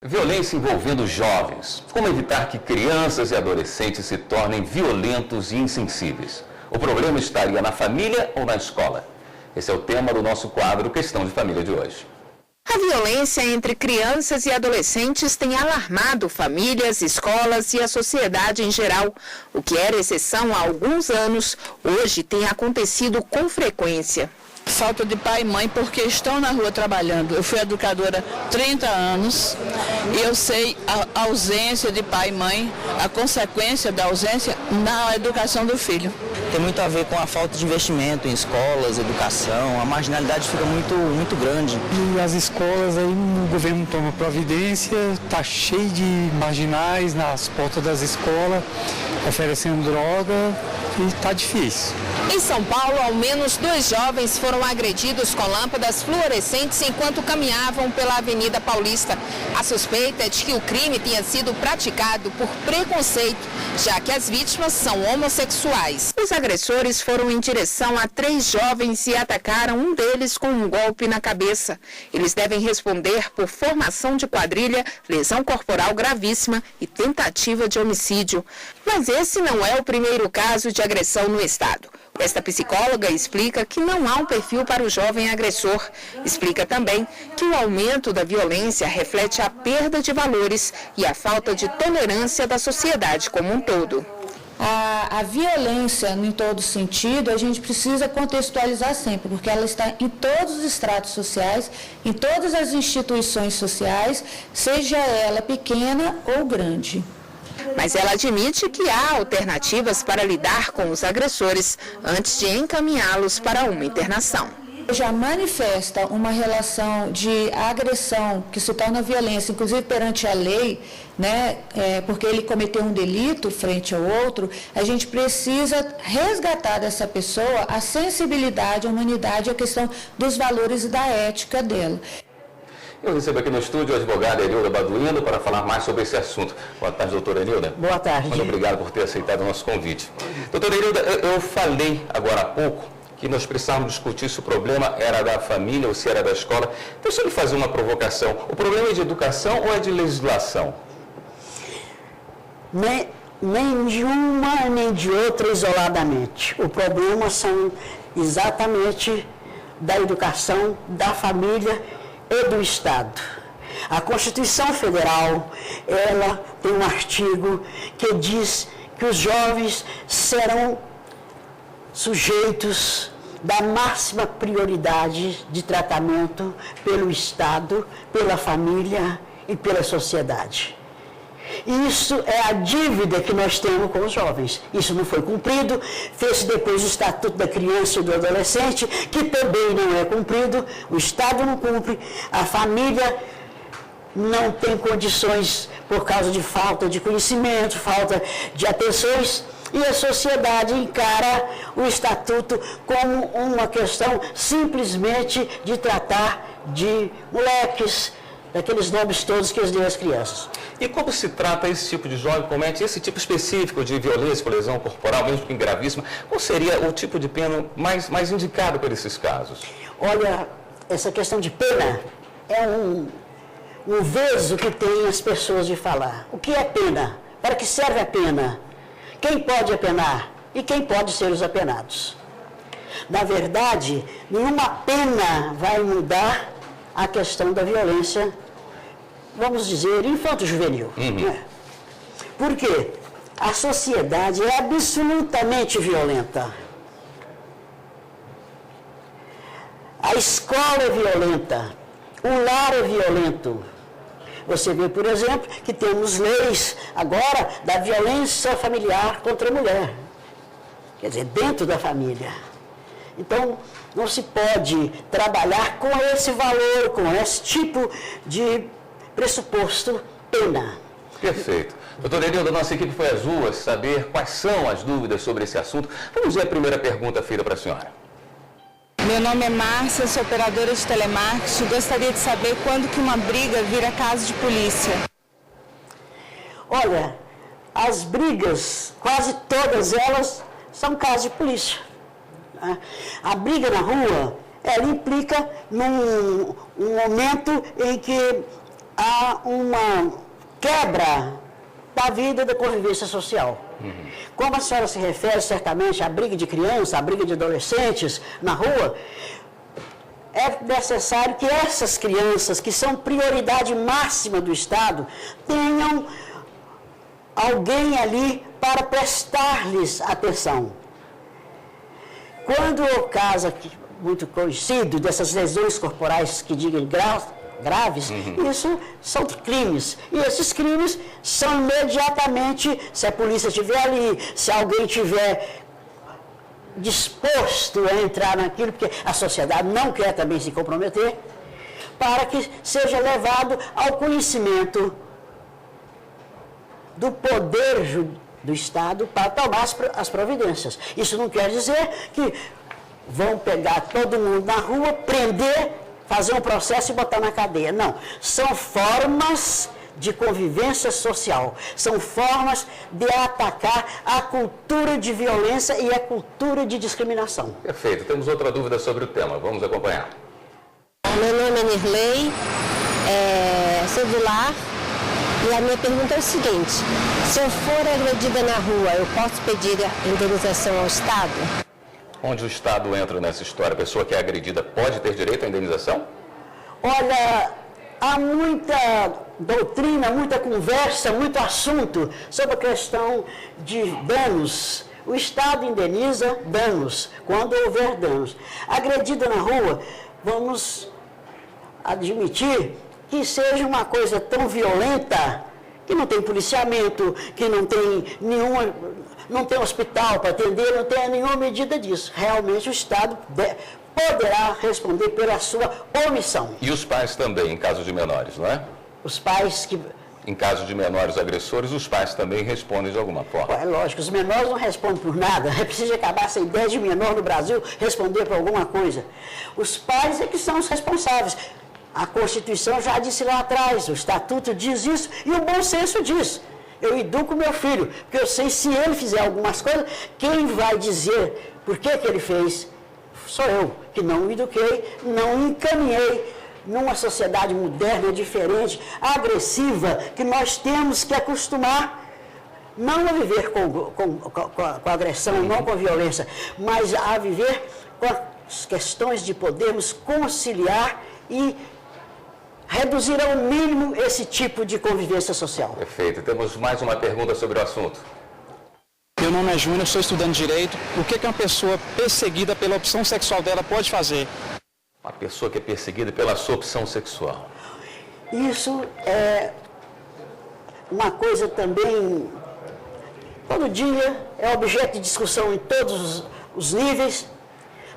Violência envolvendo jovens. Como evitar que crianças e adolescentes se tornem violentos e insensíveis? O problema estaria na família ou na escola? Esse é o tema do nosso quadro Questão de Família de hoje. A violência entre crianças e adolescentes tem alarmado famílias, escolas e a sociedade em geral. O que era exceção há alguns anos, hoje tem acontecido com frequência. Falta de pai e mãe porque estão na rua trabalhando. Eu fui educadora há 30 anos e eu sei a ausência de pai e mãe, a consequência da ausência na educação do filho. Tem muito a ver com a falta de investimento em escolas, educação, a marginalidade fica muito grande. E as escolas aí, o governo toma providência, está cheio de marginais nas portas das escolas, oferecendo droga e está difícil. Em São Paulo, ao menos 2 jovens foram agredidos com lâmpadas fluorescentes enquanto caminhavam pela Avenida Paulista. A suspeita é de que o crime tenha sido praticado por preconceito, já que as vítimas são homossexuais. Os agressores foram em direção a 3 jovens e atacaram um deles com um golpe na cabeça. Eles devem responder por formação de quadrilha, lesão corporal gravíssima e tentativa de homicídio. Mas esse não é o primeiro caso de agressão no estado. Esta psicóloga explica que não há um perfil para o jovem agressor. Explica também que o aumento da violência reflete a perda de valores e a falta de tolerância da sociedade como um todo. A violência, em todo sentido, a gente precisa contextualizar sempre, porque ela está em todos os estratos sociais, em todas as instituições sociais, seja ela pequena ou grande. Mas ela admite que há alternativas para lidar com os agressores antes de encaminhá-los para uma internação. Já manifesta uma relação de agressão que se torna violência, inclusive perante a lei, né, porque ele cometeu um delito frente ao outro, a gente precisa resgatar dessa pessoa a sensibilidade, a humanidade, a questão dos valores e da ética dela. Eu recebo aqui no estúdio a advogada Enilda Baduino para falar mais sobre esse assunto. Boa tarde, doutora Enilda. Boa tarde. Muito obrigado por ter aceitado o nosso convite. Doutora Enilda, eu falei agora há pouco que nós precisávamos discutir se o problema era da família ou se era da escola. Deixa eu lhe fazer uma provocação. O problema é de educação ou é de legislação? Nem de uma nem de outra isoladamente. O problema são exatamente da educação, da família e do Estado. A Constituição Federal, ela tem um artigo que diz que os jovens serão sujeitos da máxima prioridade de tratamento pelo Estado, pela família e pela sociedade. Isso é a dívida que nós temos com os jovens. Isso não foi cumprido, fez depois o Estatuto da Criança e do Adolescente, que também não é cumprido, o Estado não cumpre, a família não tem condições por causa de falta de conhecimento, falta de atenções, e a sociedade encara o Estatuto como uma questão simplesmente de tratar de moleques, daqueles nomes todos que eles dão às crianças. E como se trata esse tipo de jovem, comete esse tipo específico de violência com lesão corporal, mesmo que gravíssima, qual seria o tipo de pena mais indicado para esses casos? Olha, essa questão de pena é um veso que tem as pessoas de falar. O que é pena? Para que serve a pena? Quem pode apenar? E quem pode ser os apenados? Na verdade, nenhuma pena vai mudar a questão da violência, vamos dizer, infanto-juvenil. Né? Por quê? A sociedade é absolutamente violenta. A escola é violenta, o lar é violento. Você vê, por exemplo, que temos leis agora da violência familiar contra a mulher. Quer dizer, dentro da família. Então, não se pode trabalhar com esse valor, com esse tipo de pressuposto pena. Perfeito. Doutora Enilda, nossa equipe foi às ruas saber quais são as dúvidas sobre esse assunto. Vamos ver a primeira pergunta feita para a senhora. Meu nome é Márcia, sou operadora de telemarketing. Gostaria de saber quando que uma briga vira caso de polícia. Olha, as brigas, quase todas elas, são casos de polícia. A briga na rua, ela implica num momento em que há uma quebra da vida da convivência social. Como a senhora se refere certamente à briga de crianças, à briga de adolescentes na rua, é necessário que essas crianças, que são prioridade máxima do Estado, tenham alguém ali para prestar-lhes atenção. Quando o caso muito conhecido dessas lesões corporais que digam graves, isso são crimes. E esses crimes são imediatamente, se a polícia estiver ali, se alguém estiver disposto a entrar naquilo, porque a sociedade não quer também se comprometer, para que seja levado ao conhecimento do poder do Estado para tomar as providências. Isso não quer dizer que vão pegar todo mundo na rua, prender, fazer um processo e botar na cadeia. Não. São formas de convivência social. São formas de atacar a cultura de violência e a cultura de discriminação. Perfeito. Temos outra dúvida sobre o tema. Vamos acompanhar. Meu nome é Nirley, sou do lar. E a minha pergunta é o seguinte: se eu for agredida na rua, eu posso pedir indenização ao Estado? Onde o Estado entra nessa história? A pessoa que é agredida pode ter direito à indenização? Olha, há muita doutrina, muita conversa, muito assunto sobre a questão de danos. O Estado indeniza danos, quando houver danos. Agredida na rua, vamos admitir que seja uma coisa tão violenta, que não tem policiamento, que não tem hospital para atender, não tem nenhuma medida disso. Realmente o Estado poderá responder pela sua omissão. E os pais também, em caso de menores, não é? Os pais que... Em caso de menores agressores, os pais também respondem de alguma forma. É lógico, os menores não respondem por nada. É preciso acabar essa ideia de menor no Brasil responder por alguma coisa. Os pais é que são os responsáveis. A Constituição já disse lá atrás, o Estatuto diz isso e o bom senso diz. Eu educo meu filho, porque eu sei se ele fizer algumas coisas, quem vai dizer por que ele fez? Sou eu, que não o eduquei, não encaminhei numa sociedade moderna, diferente, agressiva, que nós temos que acostumar não a viver com agressão, não com a violência, mas a viver com as questões de podermos conciliar e reduzir ao mínimo esse tipo de convivência social. Perfeito. Temos mais uma pergunta sobre o assunto. Meu nome é Júnior, sou estudante de Direito. O que uma pessoa perseguida pela opção sexual dela pode fazer? Uma pessoa que é perseguida pela sua opção sexual. Isso é uma coisa também, todo dia, é objeto de discussão em todos os níveis.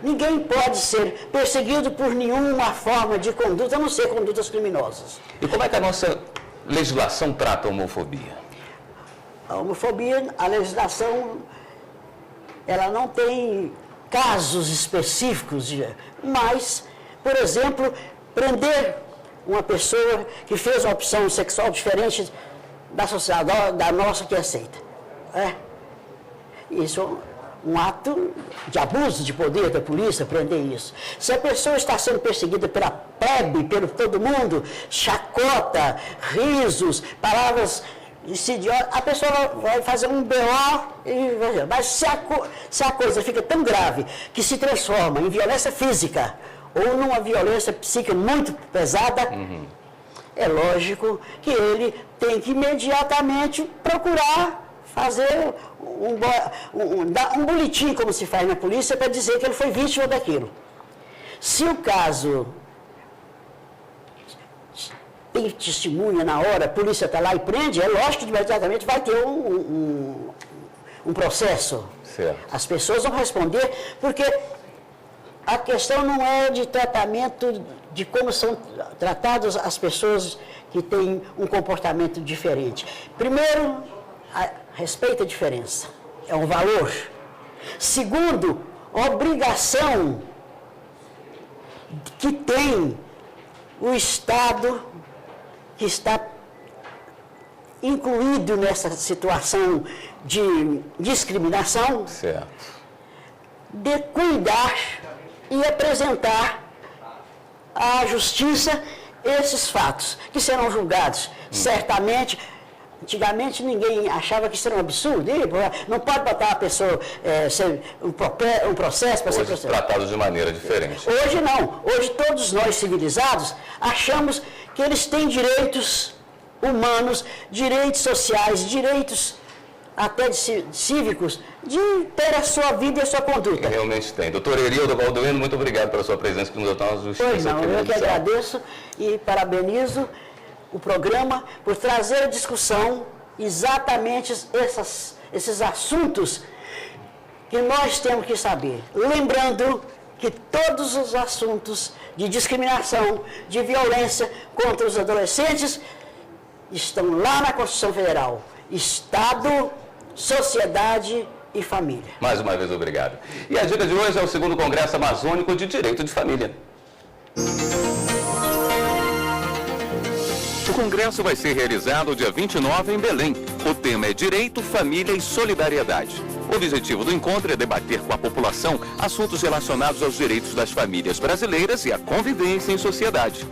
Ninguém pode ser perseguido por nenhuma forma de conduta, a não ser condutas criminosas. E como é que a nossa legislação trata a homofobia? A homofobia, a legislação, ela não tem casos específicos, mas, por exemplo, prender uma pessoa que fez uma opção sexual diferente da sociedade, da nossa que aceita. Isso um ato de abuso de poder da polícia, prender isso. Se a pessoa está sendo perseguida pela plebe, pelo todo mundo, chacota, risos, palavras insidiosas, a pessoa vai fazer um BO, mas se a coisa fica tão grave que se transforma em violência física ou numa violência psíquica muito pesada, é lógico que ele tem que imediatamente procurar fazer um boletim, como se faz na polícia, para dizer que ele foi vítima daquilo. Se o caso tem testemunha na hora, a polícia está lá e prende, é lógico que imediatamente vai ter um processo. Certo. As pessoas vão responder, porque a questão não é de tratamento, de como são tratadas as pessoas que têm um comportamento diferente. Primeiro, respeita a diferença, é um valor. Segundo, obrigação que tem o Estado que está incluído nessa situação de discriminação, certo, de cuidar e apresentar à justiça esses fatos, que serão julgados certamente. Antigamente ninguém achava que isso era um absurdo, não pode botar a pessoa um processo para ser processado. Tratados de maneira diferente. Hoje não, hoje todos nós civilizados achamos que eles têm direitos humanos, direitos sociais, direitos até cívicos, de ter a sua vida e a sua conduta. Realmente tem. Doutor Erildo Balduino, muito obrigado pela sua presença aqui no Jornal da Justiça. Pois não, eu que agradeço e parabenizo o programa por trazer à discussão exatamente esses assuntos que nós temos que saber. Lembrando que todos os assuntos de discriminação, de violência contra os adolescentes estão lá na Constituição Federal. Estado, sociedade e família. Mais uma vez, obrigado. E a dica de hoje é o 2º Congresso Amazônico de Direito de Família. O congresso vai ser realizado dia 29 em Belém. O tema é Direito, Família e Solidariedade. O objetivo do encontro é debater com a população assuntos relacionados aos direitos das famílias brasileiras e à convivência em sociedade.